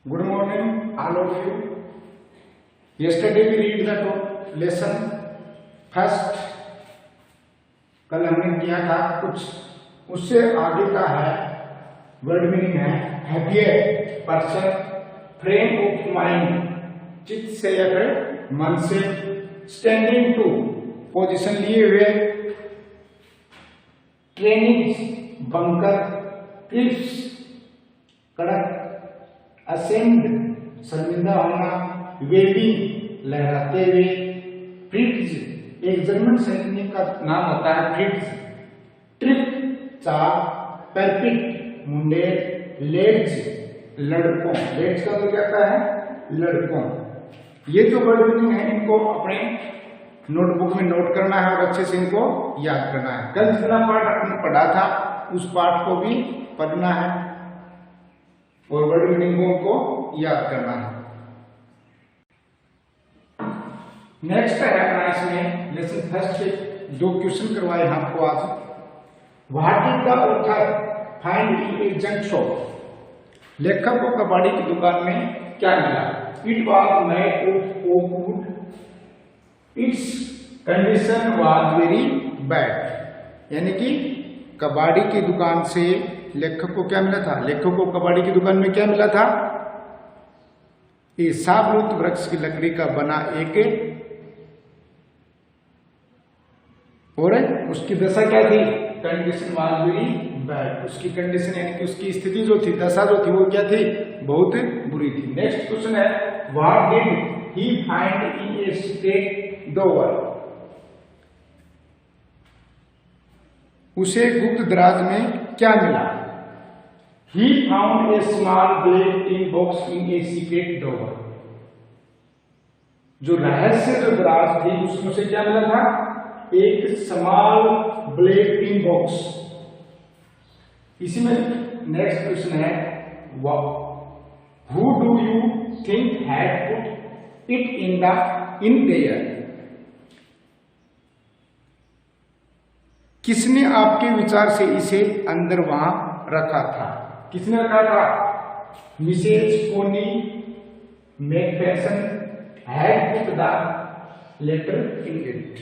Good morning, all of you. Yesterday we read the lesson first. कल हमने किया था कुछ, उससे आगे का है वर्ड मीनिंग है happier person, frame of mind, चित्त से या फिर मन से, स्टैंडिंग टू पोजीशन लिए हुए, ट्रेनिंग बंकर, क्लिफ्स कड़क, असेंड शर्मिंदा होना, वेविंग लहराते हुए, फ्रिट्ज एक जर्मन सैनिक का नाम होता है फ्रिट्ज, ट्रिप चाप, परपिट मुंडेर, लेड्ज लड़कों, लेड्ज का तो कहता है लड़कों। ये जो वर्ड मीनिंग है इनको अपने नोटबुक में नोट करना है और अच्छे से इनको याद करना है। कल जितना पाठ आपने पढ़ा था उस पाठ को भी पढ़ना है और वर्ड मीनिंगों को याद करना है। नेक्स्ट है अपना इसमें लेसन फर्स्ट से दो क्वेश्चन करवाए हैं आपको आज। What did the author find in A junk shop? लेखक को कबाड़ी की दुकान में क्या मिला? It was made of would, it's condition was very bad. यानी कि कबाड़ी की दुकान से लेखक को क्या मिला था? लेखक को कबाड़ी की दुकान में क्या मिला था? ये साबरूत वृक्ष की लकड़ी का बना एक, और उसकी दशा क्या थी? Condition was very bad. उसकी कंडीशन यानी कि उसकी स्थिति जो थी, दशा जो थी वो क्या थी? बहुत बुरी थी। नेक्स्ट क्वेश्चन है what did he find in a secret door? उसे गुप्त दराज में क्या मिला? He found a small black tin box in a secret drawer. जो रहस्य जो दराज थी उसमें से क्या मिला था? एक स्मॉल ब्लैक टिन बॉक्स। इसी में नेक्स्ट क्वेश्चन है who do you think had put it in their? किसने आपके विचार से इसे अंदर वहां रखा था? किसने रखा था? Mrs Connie McPherson had put the letter in it.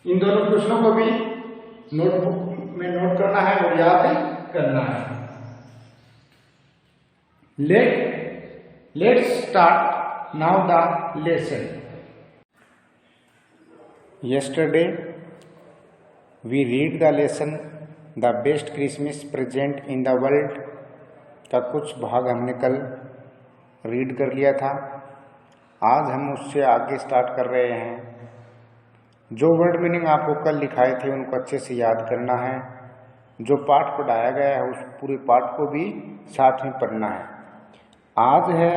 इन दोनों क्वेश्चनों को भी नोटबुक में नोट करना है और याद करना है। Let's start now the lesson. Yesterday we read the lesson the best Christmas present in the world का कुछ भाग हमने कल रीड कर लिया था। आज हम उससे आगे स्टार्ट कर रहे हैं। जो वर्ड मीनिंग आपको कल लिखाए थे उनको अच्छे से याद करना है। जो पाठ पढ़ाया गया है उस पूरे पाठ को भी साथ में पढ़ना है। आज है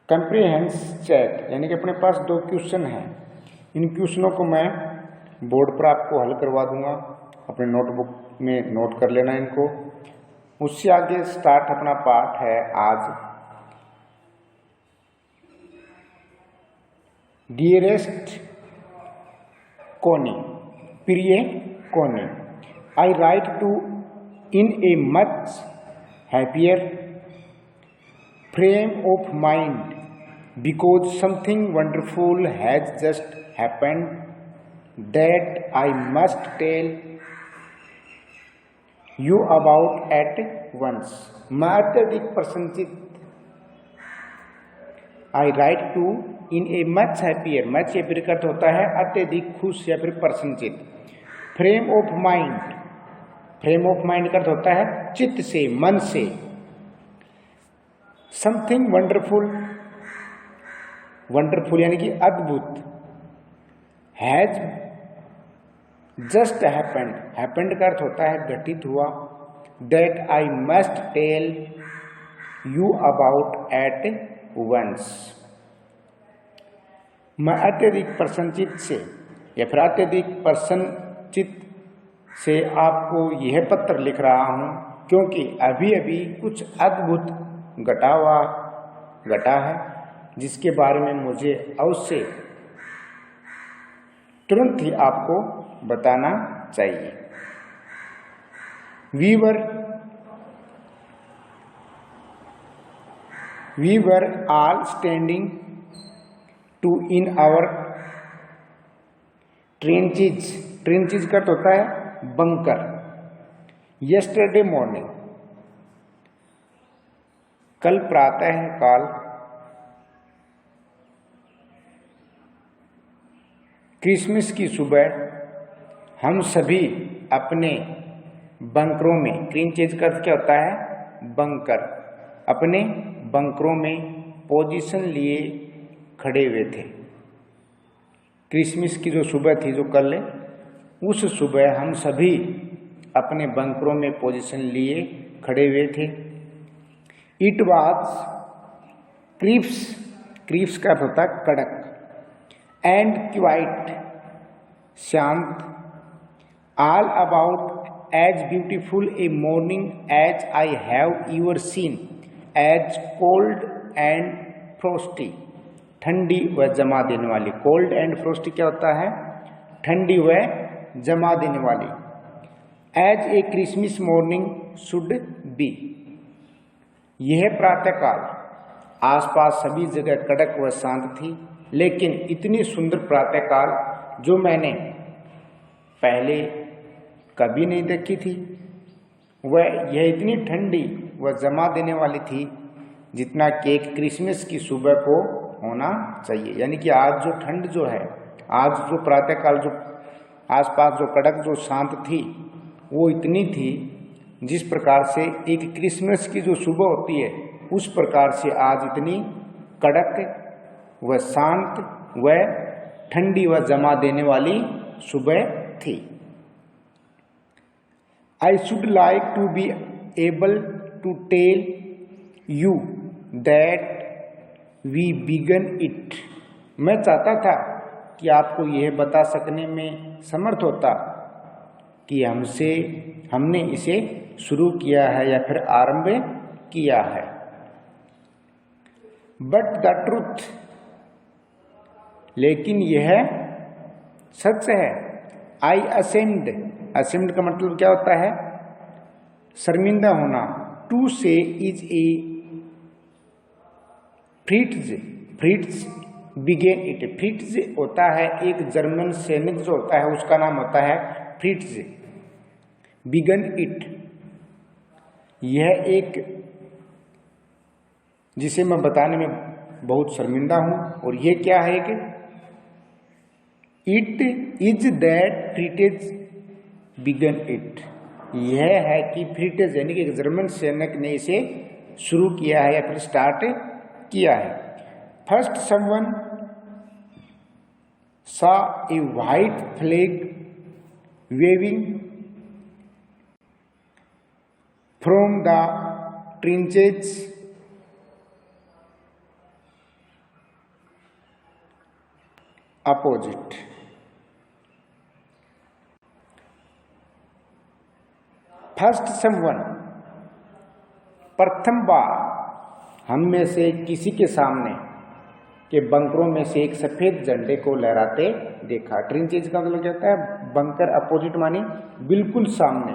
कंप्रीहेंस चेक, यानी कि अपने पास दो क्वेश्चन हैं। इन क्वेश्चनों को मैं बोर्ड पर आपको हल करवा दूंगा, अपने नोटबुक में नोट कर लेना इनको। उससे आगे स्टार्ट अपना पाठ है आज। डियरेस्ट कोनी, प्रिय Connie, I write to in a much happier frame of mind because something wonderful has just happened that I must tell you about at once. मैं अत्यधिक प्रसन्नचित, I write to in a much happier, much happier का अर्थ होता है अत्यधिक खुश या फिर प्रसन्नचित। Frame of mind, frame of mind का अर्थ होता है चित्त से, मन से। समथिंग वंडरफुल, वंडरफुल यानी कि अद्भुत। हैज जस्ट हैपेंड, हैपेंड का अर्थ होता है घटित हुआ। That I must tell you about at once, मैं अत्यधिक प्रसन्नचित से या फिर अत्यधिक प्रसन्नचित से आपको यह पत्र लिख रहा हूं क्योंकि अभी अभी कुछ अद्भुत घटा है जिसके बारे में मुझे अवश्य तुरंत ही आपको बताना चाहिए। We were We were all standing to in our trenches. Trenches का अर्थ होता है बंकर. Yesterday morning. कल प्रातः काल. क्रिसमस की सुबह हम सभी अपने बंकरों में, ट्रेंचेज का अर्थ क्या होता है? बंकर. अपने बंकरों में पोजीशन लिए खड़े हुए थे. क्रिसमस की जो सुबह थी, जो कल, उस सुबह हम सभी अपने बंकरों में पोजीशन लिए खड़े हुए थे. It was Cripps. क्रिप्स का अर्थ होता है कड़क. एंड क्वाइट, शांत. All about as beautiful a morning as I have ever seen. As cold and frosty, ठंडी व जमा देने वाली. कोल्ड एंड फ्रोस्टी क्या होता है? ठंडी व जमा देने वाली. As a Christmas morning should be. यह प्रातःकाल आसपास सभी जगह कड़क व शांत थी, लेकिन इतनी सुंदर प्रातःकाल जो मैंने पहले कभी नहीं देखी थी, वह यह इतनी ठंडी व जमा देने वाली थी जितना कि एक क्रिसमस की सुबह को होना चाहिए. यानी कि आज जो ठंड जो है, आज जो प्रातःकाल जो आसपास जो कड़क जो शांत थी, वो इतनी थी जिस प्रकार से एक क्रिसमस की जो सुबह होती है, उस प्रकार से आज इतनी कड़क व शांत व ठंडी व जमा देने वाली सुबह थी. I should like to be able to tell you that we began it. मैं चाहता था कि आपको यह बता सकने में समर्थ होता कि हमने इसे शुरू किया है या फिर आरंभ किया है. बट द ट्रुथ, लेकिन यह सच है. आई असेम्ड. असेम्ड का मतलब क्या होता है? शर्मिंदा होना. To say is a Fritz. Fritz began it. Fritz होता है एक जर्मन सैनिक जो होता है, उसका नाम होता है फ्रिट्ज. बिगन इट, यह एक जिसे मैं बताने में बहुत शर्मिंदा हूं. और यह क्या है कि इट इज दैट फ्रिटेज बिगन इट. यह है कि फ्रिटेज यानी कि जर्मन सैनिक ने इसे शुरू किया है या फिर स्टार्ट किया है. First someone saw a white flag waving from the trenches opposite. First someone, प्रथम बार हम में से किसी के सामने के बंकरों में से एक सफेद झंडे को लहराते देखा. ट्रेंचेज का मतलब क्या होता है? बंकर. अपोजिट मानी बिल्कुल सामने.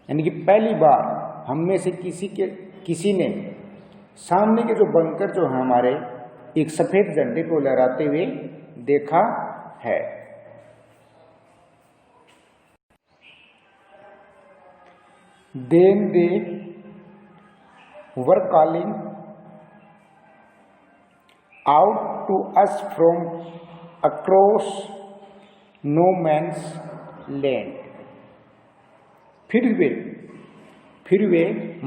यानी कि पहली बार हम में से किसी ने सामने के जो बंकर जो है हमारे, एक सफेद झंडे को लहराते हुए देखा है. Then they were calling out to us from across no man's land. फिर वे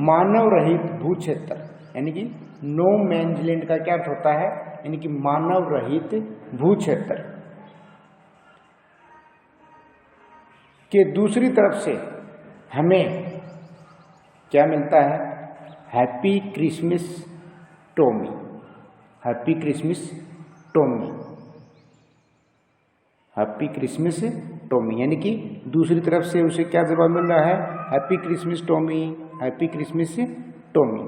मानव रहित भूक्षेत्र, यानी कि नो मैन्स लैंड का क्या अर्थ होता है? यानी कि मानव रहित भूक्षेत्र के दूसरी तरफ से हमें क्या मिलता है? Happy Christmas Tommy. Happy Christmas Tommy. Happy Christmas Tommy, यानी कि दूसरी तरफ से उसे क्या जवाब मिल रहा है? Happy Christmas Tommy. Happy Christmas Tommy.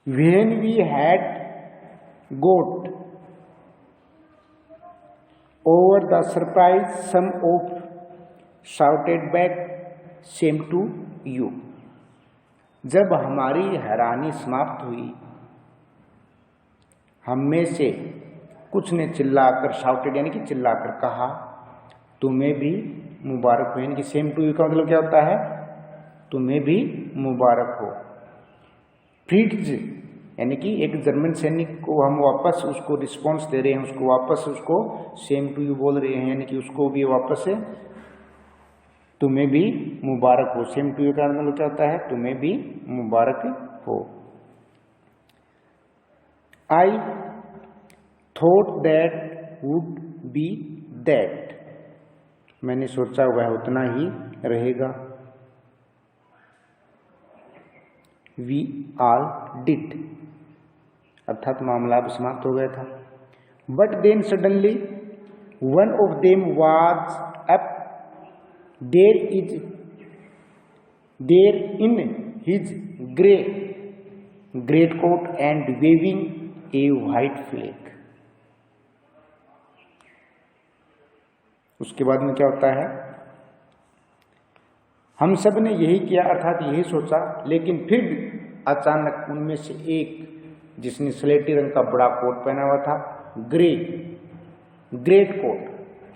When we had got over the surprise, some of shouted back, "Same to you." जब हमारी हैरानी समाप्त हुई, हम में से कुछ ने चिल्लाकर, शाउटेड यानी कि चिल्लाकर कहा, तुम्हें भी मुबारक हो। यानी कि सेम टू यू का मतलब क्या होता है? तुम्हें भी मुबारक हो। फ्रिट्ज यानी कि एक जर्मन सैनिक को हम वापस उसको रिस्पॉन्स दे रहे हैं, उसको वापस उसको सेम टू यू बोल रहे हैं, यानी कि उसको भी वापस तुम्हें भी मुबारक हो। सेम टू यू का मतलब क्या होता है? तुम्हें भी मुबारक हो। I thought that would be that, मैंने सोचा वह उतना ही रहेगा। वी ऑल डिड, अर्थात मामला अब समाप्त हो गया था। But then suddenly one of them was up, there in his great coat and waving a white flag. उसके बाद में क्या होता है? हम सब ने यही किया, अर्थात यही सोचा, लेकिन फिर अचानक उनमें से एक, जिसने स्लेटी रंग का बड़ा कोट पहना हुआ था, ग्रेट कोट,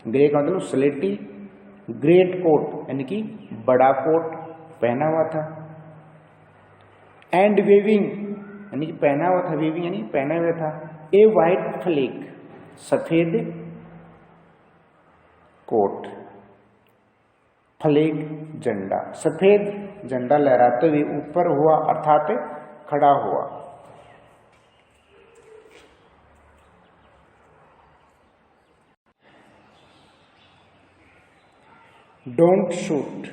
ग्रे का मतलब स्लेटी, ग्रेट कोट यानी कि बड़ा कोट पहना हुआ था, एंड वेविंग यानी कि पहना हुआ था, वेविंग यानी पहना हुआ था, ए व्हाइट फ्लैग, सफेद कोट, फ्लैग झंडा, सफेद झंडा लहराते हुए ऊपर हुआ, अर्थात खड़ा हुआ। डोंट शूट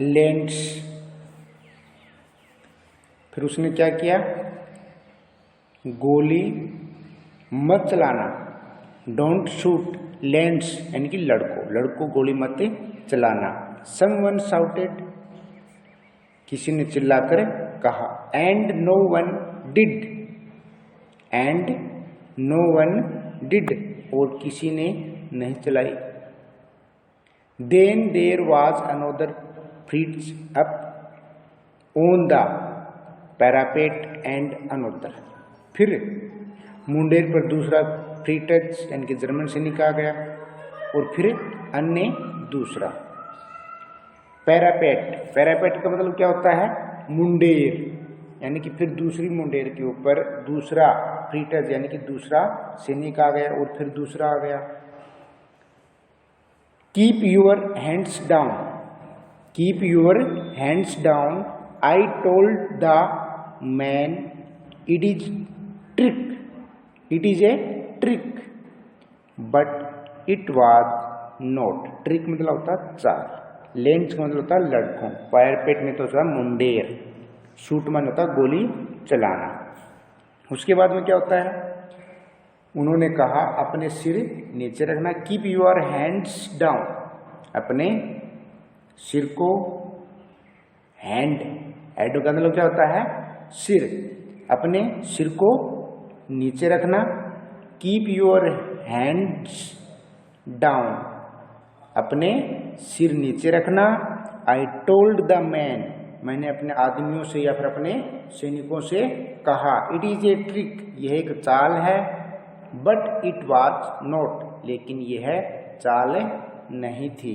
लैंड्स, फिर उसने क्या किया? गोली मत चलाना। डोंट शूट लैंड्स यानी कि लड़कों गोली मत चलाना। समवन शाउटेड, किसी ने चिल्लाकर कहा। And no one did, and no one did, और किसी ने नहीं चलाई। Then there was another Fritz up on the parapet and another, फिर मुंडेर पर दूसरा फ्रीटच यानी कि जर्मन सैनिक आ गया, और फिर अन्य दूसरा। पैरापेट का मतलब क्या होता है? मुंडेर, यानी कि फिर दूसरी मुंडेर के ऊपर दूसरा फ्रीटच यानी कि दूसरा सैनिक आ गया, और फिर दूसरा आ गया। Keep your hands down, keep your hands down, I told the man it is trick, it is a trick, but it was not. Trick मतलब होता है चाल, लेंस का मतलब होता है लड़कों, पैरापेट में तो होता है मुंडेर, शूट मन होता है गोली चलाना। उसके बाद में क्या होता है? उन्होंने कहा अपने सिर नीचे रखना। कीप यूर हैंड्स डाउन, अपने सिर को, हैंड का मतलब क्या होता है? सिर, अपने सिर को नीचे रखना। कीप यूर हैंड्स डाउन, अपने सिर नीचे रखना। आई टोल्ड द मैन, मैंने अपने आदमियों से या फिर अपने सैनिकों से कहा। इट इज ए ट्रिक, यह एक चाल है। बट इट वाज नॉट, लेकिन यह चाल नहीं थी।